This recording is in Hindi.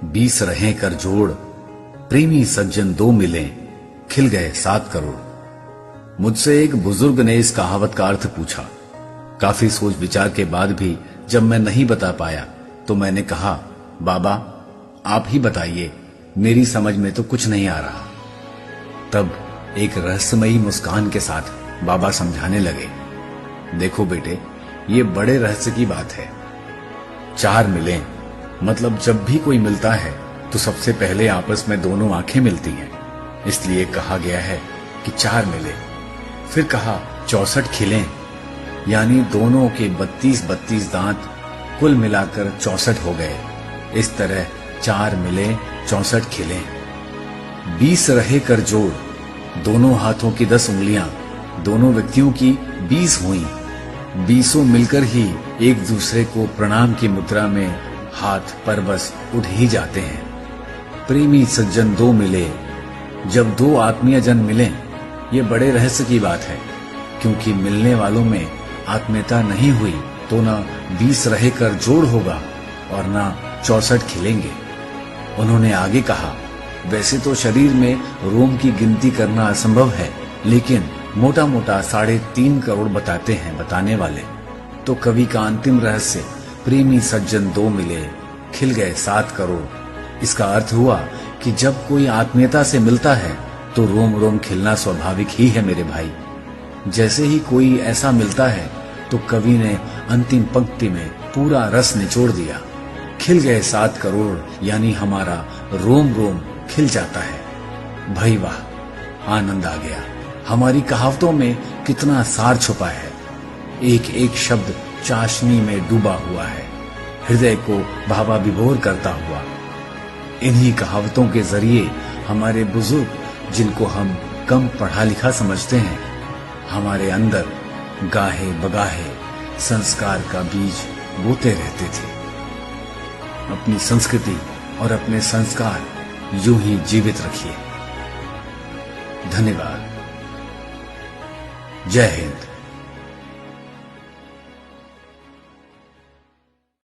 20 रहे कर जोड़, प्रेमी सज्जन 2 मिले, खिल गए 7 करोड़। मुझसे एक बुजुर्ग ने इस कहावत का अर्थ पूछा। काफी सोच विचार के बाद भी जब मैं नहीं बता पाया तो मैंने कहा, बाबा आप ही बताइए, मेरी समझ में तो कुछ नहीं आ रहा। तब एक रहस्यमयी मुस्कान के साथ बाबा समझाने लगे, देखो बेटे, ये बड़े रहस्य की बात है। 4 मिले मतलब जब भी कोई मिलता है तो सबसे पहले आपस में दोनों आंखें मिलती हैं, इसलिए कहा गया है कि 4 मिले। फिर कहा 64 खिले, यानी दोनों के 32 दांत कुल मिलाकर 64 हो गए। इस तरह 4 मिले 64 खिले। 20 रहे कर जोड़, दोनों हाथों की 10 उंगलियां दोनों व्यक्तियों की 20 हुई। 20 मिलकर ही एक दूसरे को प्रणाम की मुद्रा में हाथ पर बस उठ ही जाते हैं। प्रेमी सज्जन 2 मिले, जब 2 आत्मीय जन मिले, ये बड़े रहस्य की बात है, क्योंकि मिलने वालों में आत्मीयता नहीं हुई तो ना 20 रहे कर जोड़ होगा और ना 64 खिलेंगे। उन्होंने आगे कहा, वैसे तो शरीर में रोम की गिनती करना असंभव है, लेकिन मोटा मोटा 3.5 करोड़ बताते हैं बताने वाले। तो कवि का अंतिम रहस्य, प्रेमी सज्जन 2 मिले, खिल गए 7 करोड़, इसका अर्थ हुआ कि जब कोई आत्मीयता से मिलता है तो रोम रोम खिलना स्वाभाविक ही है मेरे भाई। जैसे ही कोई ऐसा मिलता है तो कवि ने अंतिम पंक्ति में पूरा रस निचोड़ दिया। खिल गए 7 करोड़, यानी हमारा रोम रोम खिल जाता है। भाई वाह, आनंद आ गया। हमारी कहावतों में कितना सार छुपा है। एक एक शब्द चाशनी में डूबा हुआ है, हृदय को भावा विभोर करता हुआ। इन्हीं कहावतों के जरिए हमारे बुजुर्ग, जिनको हम कम पढ़ा लिखा समझते हैं, हमारे अंदर गाहे बगाहे संस्कार का बीज बोते रहते थे। अपनी संस्कृति और अपने संस्कार यूं ही जीवित रखिए। धन्यवाद। जय हिंद।